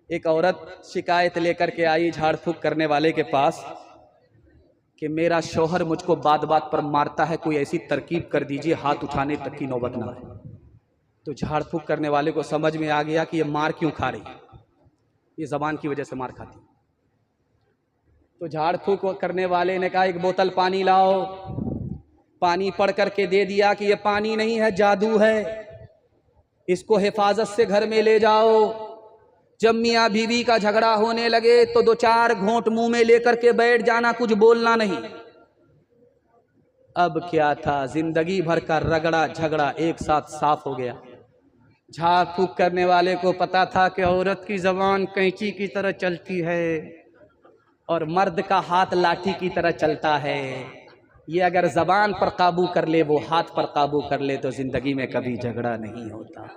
एक औरत शिकायत लेकर के आई झाड़ फूक करने वाले के पास कि मेरा शौहर मुझको बात बात पर मारता है, कोई ऐसी तरकीब कर दीजिए हाथ उठाने तक की नौबत ना आए। तो झाड़ फूक करने वाले को समझ में आ गया कि ये मार क्यों खा रही है, ये ज़बान की वजह से मार खाती। तो झाड़ फूक करने वाले ने कहा एक बोतल पानी लाओ। पानी पढ़ करके दे दिया कि ये पानी नहीं है, जादू है, इसको हिफाजत से घर में ले जाओ। जब मियाँ बीवी का झगड़ा होने लगे तो 2-4 घूंट मुंह में लेकर के बैठ जाना, कुछ बोलना नहीं। अब क्या था, जिंदगी भर का रगड़ा झगड़ा एक साथ साफ हो गया। झाड़ फूक करने वाले को पता था कि औरत की जबान कैंची की तरह चलती है और मर्द का हाथ लाठी की तरह चलता है। ये अगर जबान पर काबू कर ले, वो हाथ पर काबू कर ले, तो जिंदगी में कभी झगड़ा नहीं होता।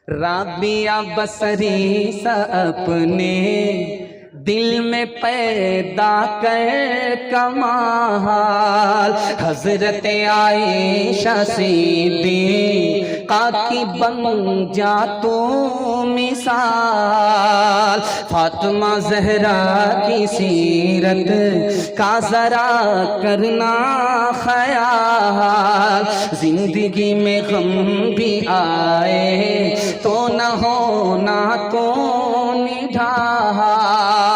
राबिया बसरी सा अपने दिल में पैदा कर कमाल, हजरत आयशा सिद्दीक़ा की बन जा तू मिसाल। फातिमा ज़हरा की सीरत का जरा करना ख्याल, जिंदगी में गम भी आए तो न होना तो निढाल।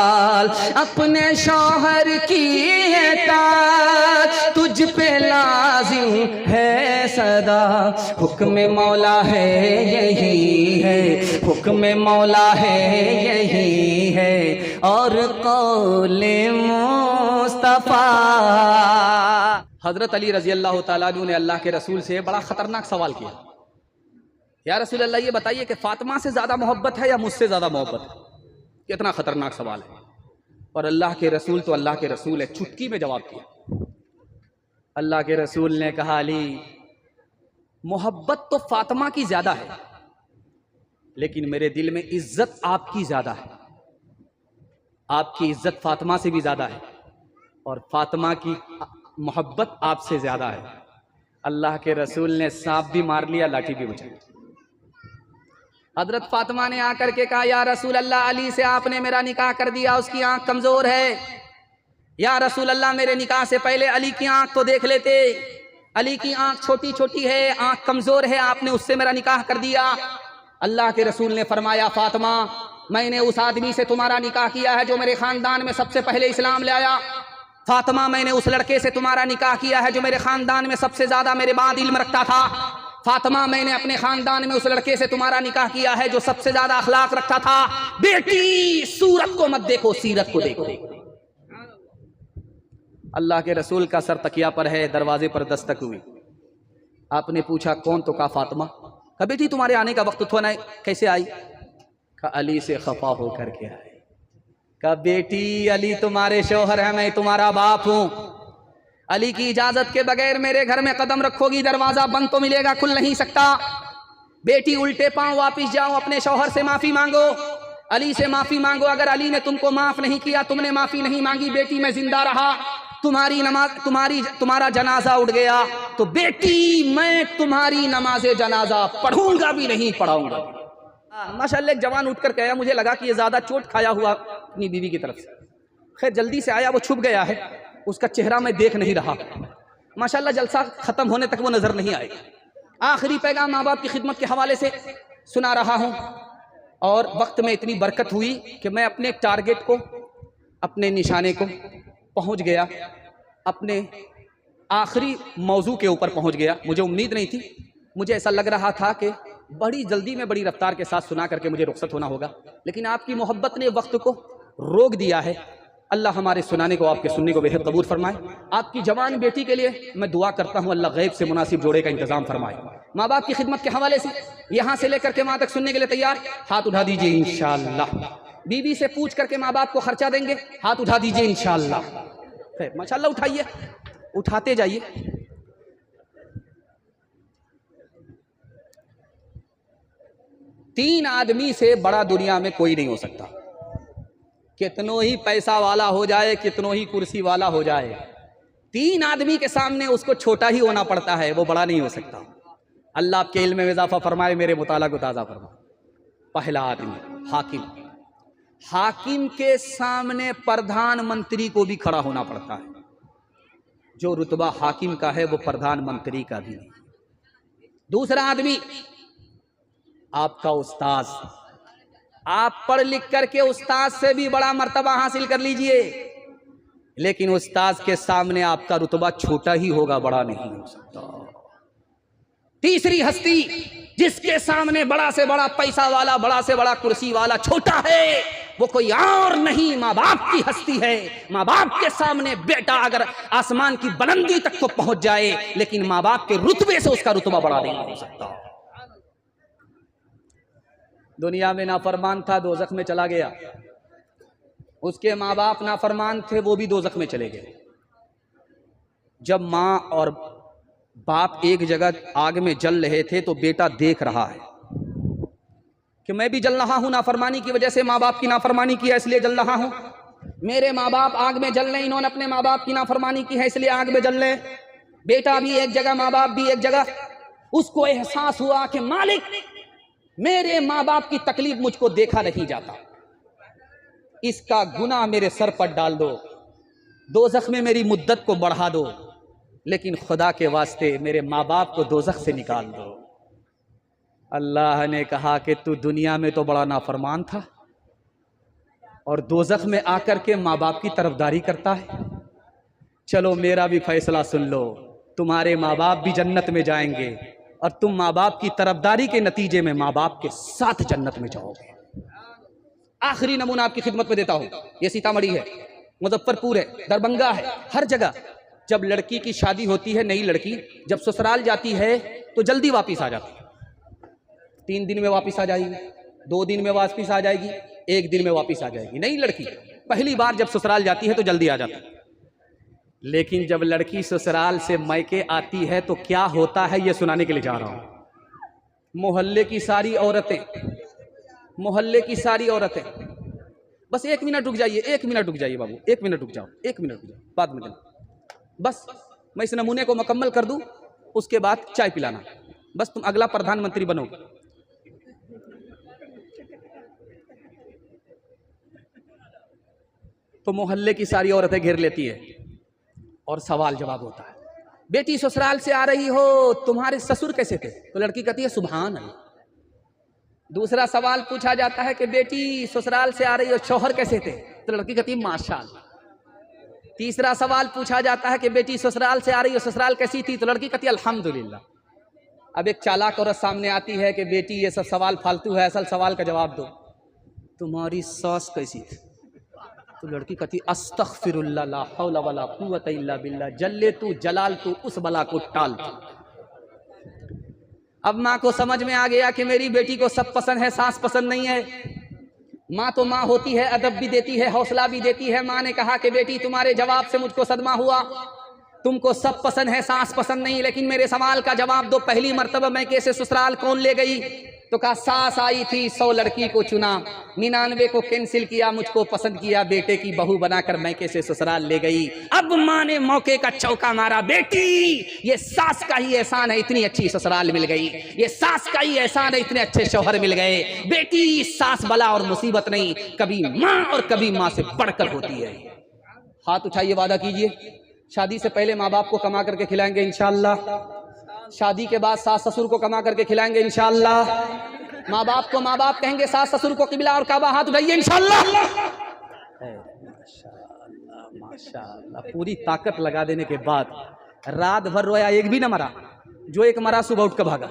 अपने शौहर की है ताज तुझ पे लाजिम है सदा, हुक्म मौला है यही है, हुक्म मौला है यही है, और कौले मुस्तफा। हजरत अली रजी अल्लाह ताला अन्हु ने अल्लाह के रसूल से बड़ा खतरनाक सवाल किया, या रसूल अल्लाह ये बताइए कि फातिमा से ज़्यादा मोहब्बत है या मुझसे ज़्यादा मोहब्बत है? कितना खतरनाक सवाल है। और अल्लाह के रसूल तो अल्लाह के रसूल है, चुटकी में जवाब दिया। अल्लाह के रसूल ने कहा अली, मोहब्बत तो फातिमा की ज़्यादा है, लेकिन मेरे दिल में इज्जत आपकी ज़्यादा है। आपकी इज्जत फातिमा से भी ज़्यादा है और फातिमा की मोहब्बत आपसे ज़्यादा है। अल्लाह के रसूल ने सांप भी मार लिया, लाठी भी उछाली। हजरत फातिमा ने आकर के कहा, या रसूल अल्लाह, अली से आपने मेरा निकाह कर दिया, उसकी आंख कमजोर है। या रसूल अल्लाह, मेरे निकाह से पहले अली की आंख तो देख लेते, अली की आंख छोटी छोटी है, आंख कमजोर है, आपने उससे मेरा निकाह कर दिया। अल्लाह के रसूल ने फरमाया, फातिमा, मैंने उस आदमी से तुम्हारा निकाह किया है जो मेरे खानदान में सबसे पहले इस्लाम ले आया। फातिमा, मैंने उस लड़के से तुम्हारा निकाह किया है जो मेरे खानदान में सबसे ज्यादा मेरे बाद इल्म रखता था। फातिमा, मैंने अपने खानदान में उस लड़के से तुम्हारा निकाह किया है जो सबसे ज्यादा अखलाक रखता था। बेटी, सूरत को मत देखो, सीरत को देखो। अल्लाह के रसूल का सर तकिया पर है, दरवाजे पर दस्तक हुई। आपने पूछा कौन? तो कहा फातिमा। कहा बेटी, तुम्हारे आने का वक्त तो नहीं, कैसे आई? कहा अली से खफा होकर के आई। कहा बेटी, अली तुम्हारे शौहर है, मैं तुम्हारा बाप हूं। अली की इजाजत के बगैर मेरे घर में कदम रखोगी, दरवाजा बंद तो मिलेगा, खुल नहीं सकता। बेटी, उल्टे पांव वापिस जाओ, अपने शौहर से माफी मांगो, अली से माफी मांगो। अगर अली ने तुमको माफ नहीं किया, तुमने माफी नहीं मांगी, बेटी मैं जिंदा रहा, तुम्हारी नमाज तुम्हारा जनाजा उठ गया, तो बेटी मैं तुम्हारी नमाज जनाजा पढ़ूंगा भी नहीं, पढ़ाऊंगा। माशाअल्लाह, एक जवान उठकर कहा, मुझे लगा कि ये ज्यादा चोट खाया हुआ अपनी बीवी की तरफ से। खैर जल्दी से आया, वो छुप गया है, उसका चेहरा मैं देख नहीं रहा। माशाअल्लाह, जलसा खत्म होने तक वो नजर नहीं आएगा। आखिरी पैगाम माँ बाप की खिदमत के हवाले से सुना रहा हूँ, और वक्त में इतनी बरकत हुई कि मैं अपने टारगेट को, अपने निशाने को पहुँच गया, अपने आखिरी मौजू के ऊपर पहुँच गया। मुझे उम्मीद नहीं थी, मुझे ऐसा लग रहा था कि बड़ी जल्दी में बड़ी रफ्तार के साथ सुना करके मुझे रुखसत होना होगा, लेकिन आपकी मोहब्बत ने वक्त को रोक दिया है। अल्लाह हमारे सुनाने को, आपके सुनने को बेहद कबूल फरमाए। आपकी जवान बेटी के लिए मैं दुआ करता हूँ, अल्लाह गैब से मुनासिब जोड़े का इंतजाम फरमाए। माँ बाप की खिदमत के हवाले से यहाँ से लेकर के वहाँ तक सुनने के लिए तैयार? हाथ उठा दीजिए इंशाअल्लाह। बीवी से पूछ करके माँ बाप को खर्चा देंगे? हाथ उठा दीजिए इंशाअल्लाह। माशाअल्लाह, उठाइए, उठाते जाइए। तीन आदमी से बड़ा दुनिया में कोई नहीं हो सकता। कितनो ही पैसा वाला हो जाए, कितनो ही कुर्सी वाला हो जाए, तीन आदमी के सामने उसको छोटा ही होना पड़ता है, वो बड़ा नहीं हो सकता। अल्लाह आपके इल्म में इजाफा फरमाए, मेरे मुताला को ताज़ा फरमाए। पहला आदमी हाकिम, हाकिम के सामने प्रधानमंत्री को भी खड़ा होना पड़ता है। जो रुतबा हाकिम का है वो प्रधानमंत्री का भी नहीं। दूसरा आदमी आपका उस्ताद, आप पढ़ लिख करके उस्ताद से भी बड़ा मर्तबा हासिल कर लीजिए, लेकिन उस्ताद के सामने आपका रुतबा छोटा ही होगा, बड़ा नहीं हो सकता। तीसरी हस्ती जिसके सामने बड़ा से बड़ा पैसा वाला, बड़ा से बड़ा कुर्सी वाला छोटा है, वो कोई और नहीं, माँ बाप की हस्ती है। माँ बाप के सामने बेटा अगर आसमान की बुलंदी तक तो पहुंच जाए, लेकिन माँ बाप के रुतबे से उसका रुतबा बड़ा नहीं हो सकता। दुनिया में नाफरमान था, दोज़ख में चला गया। उसके माँ बाप नाफरमान थे, वो भी दोज़ख में चले गए। जब माँ और बाप एक जगह आग में जल रहे थे तो बेटा देख रहा है कि मैं भी जल रहा हूं, नाफरमानी की वजह से, माँ बाप की नाफरमानी की है इसलिए जल रहा हूं। मेरे माँ बाप आग में जल रहे, इन्होंने अपने माँ बाप की नाफरमानी की है इसलिए आग में जल रहे। बेटा भी एक जगह, माँ बाप भी एक जगह। उसको एहसास हुआ कि मालिक, मेरे माँ बाप की तकलीफ मुझको देखा नहीं जाता, इसका गुनाह मेरे सर पर डाल दो, दोज़ख में मेरी मुद्दत को बढ़ा दो, लेकिन खुदा के वास्ते मेरे माँ बाप को दोज़ख से निकाल दो। अल्लाह ने कहा कि तू दुनिया में तो बड़ा नाफरमान था और दोज़ख में आकर के माँ बाप की तरफदारी करता है। चलो मेरा भी फैसला सुन लो, तुम्हारे माँ बाप भी जन्नत में जाएंगे और तुम माँ बाप की तरफदारी के नतीजे में माँ बाप के साथ जन्नत में जाओगे। आखिरी नमूना आपकी खिदमत में देता हूँ। ये सीतामढ़ी है, मुजफ्फरपुर है, दरभंगा है, हर जगह जब लड़की की शादी होती है, नई लड़की जब ससुराल जाती है तो जल्दी वापस आ जाती है। 3 दिन में वापस आ जाएगी, 2 दिन में वापस आ जाएगी, 1 दिन में वापस आ जाएगी। नई लड़की पहली बार जब ससुराल जाती है तो जल्दी आ जाती है, लेकिन जब लड़की ससुराल से मायके आती है तो क्या होता है ये सुनाने के लिए जा रहा हूं। मोहल्ले की सारी औरतें, मोहल्ले की सारी औरतें, बस 1 मिनट रुक जाइए, 1 मिनट रुक जाइए बाबू, 1 मिनट रुक जाओ, 1 मिनट रुक जाओ, बाद में देना, बस मैं इस नमूने को मुकम्मल कर दूं, उसके बाद चाय पिलाना, बस तुम अगला प्रधानमंत्री बनोगे। तो मोहल्ले की सारी औरतें घेर लेती है और सवाल जवाब होता है, बेटी ससुराल से आ रही हो, तुम्हारे ससुर कैसे थे? तो लड़की कहती है सुभान अल्लाह। दूसरा सवाल पूछा जाता है कि बेटी ससुराल से आ रही हो, शौहर कैसे थे? तो लड़की कहती है माशाअल्लाह। तीसरा सवाल पूछा जाता है कि बेटी ससुराल से आ रही हो, ससुराल कैसी थी? तो लड़की कहती है अल्हम्दुलिल्लाह। अब एक चालाक औरत सामने आती है कि बेटी ये सब सवाल फालतू है, असल सवाल का जवाब दो, तुम्हारी सास कैसी थी? तो लड़की कहती अस्तगफिरुल्लाह ला हौला वला कुव्वता इल्ला बिल्लाह, जल्ले तू जलाल तू उस बला को टाल तू। अब माँ को समझ में आ गया कि मेरी बेटी को सब पसंद है, सास पसंद नहीं है। माँ तो माँ होती है, अदब भी देती है, हौसला भी देती है। माँ ने कहा कि बेटी तुम्हारे जवाब से मुझको सदमा हुआ, तुमको सब पसंद है, सास पसंद नहीं, लेकिन मेरे सवाल का जवाब दो, पहली मर्तबा मैं कैसे ससुराल कौन ले गई? तो कहा सास आई थी, 100 लड़की को चुना, 99 को कैंसिल किया, मुझको पसंद किया, बेटे की बहू बनाकर मैं कैसे ससुराल ले गई। अब माँ ने मौके का चौका मारा, बेटी ये सास का ही एहसान है, इतनी अच्छी ससुराल मिल गई, ये सास का ही एहसान है, इतने अच्छे शौहर मिल गए। बेटी सास बला और मुसीबत नहीं, कभी माँ और कभी माँ से बढ़कर होती है। हाथ उठाइए, वादा कीजिए शादी से पहले माँ बाप को कमा करके खिलाएंगे इंशाअल्लाह, शादी के बाद सास ससुर को कमा करके खिलाएंगे इंशाअल्लाह, माँ बाप को माँ बाप कहेंगे, सास ससुर को किबला और काबा, हाथ उठाइए इंशाअल्लाह। माशाअल्लाह माशाअल्लाह। पूरी ताकत लगा देने के बाद रात भर रोया, एक भी ना मरा, जो एक मरा सुबह उठ कर भागा।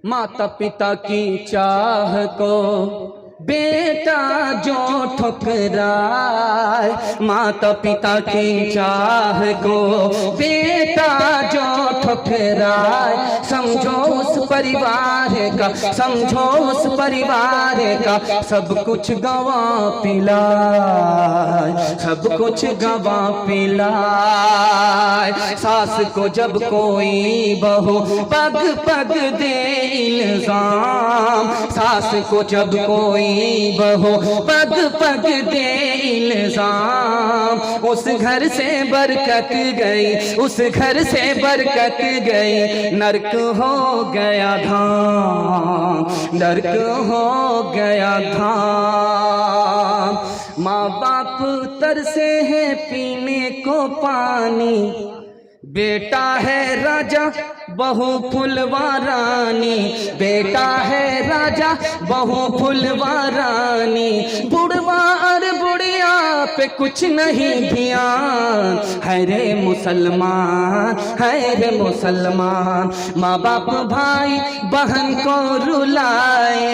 माता पिता की चाह को बेटा जो ठुकराए, माता पिता की चाह को बेटा जो ठुकराए, समझो उस परिवार का, समझो उस परिवार का सब कुछ गवा पिलाए, सब कुछ गवा पिलाए। सास को जब कोई बहू पग पग दे इल्जाम, सास को जब कोई बहू पग पग दे इल्जाम, उस घर से बरकत गई, उस घर से बरकत गई, नरक हो गया गया धाम, नर्क हो गया धाम। माँ बाप तरसे हैं पीने को पानी, बेटा है राजा बहु फुलवा रानी, बेटा है राजा बहु फुलवा रानी। बुढ़वा और बुढ़िया पे कुछ नहीं ध्यान, है रे मुसलमान, है रे मुसलमान। माँ बाप भाई बहन को रुलाए,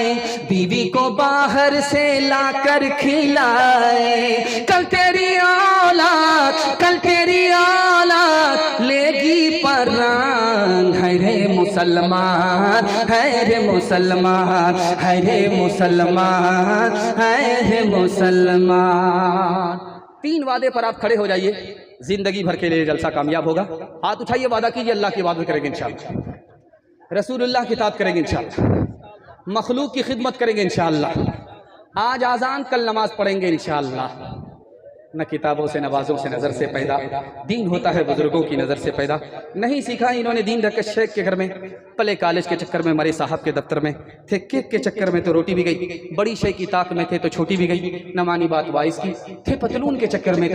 बीवी को बाहर से लाकर खिलाए। कल तेरी औलाद, कल तेरी औलाद लेगी परान, है रे मुसलमान, है रे मुसलमान, है रे मुसलमान, है रे मुसलमान। 3 वादे पर आप खड़े हो जाइए, जिंदगी भर के लिए जलसा कामयाब होगा। हाथ उठाइए, वादा कीजिए अल्लाह की इबादत करेंगे इंशाअल्लाह, रसूलुल्लाह की इताअत करेंगे इंशाअल्लाह, मखलूक की खिदमत करेंगे इंशाअल्लाह। आज आज़ान कल नमाज पढ़ेंगे इंशाअल्लाह। न किताबों से नवाजों से नज़र से पैदा, दीन होता है बुजुर्गों की नज़र से पैदा। नहीं सीखा इन्होंने दीन रखे शेख के घर में, पले कॉलेज के चक्कर में मरे साहब के दफ्तर में, थे केक के चक्कर में तो रोटी भी गई, बड़ी शेख की ताक में थे तो छोटी भी गई। न मानी बात वाइस की, थे पतलून के चक्कर में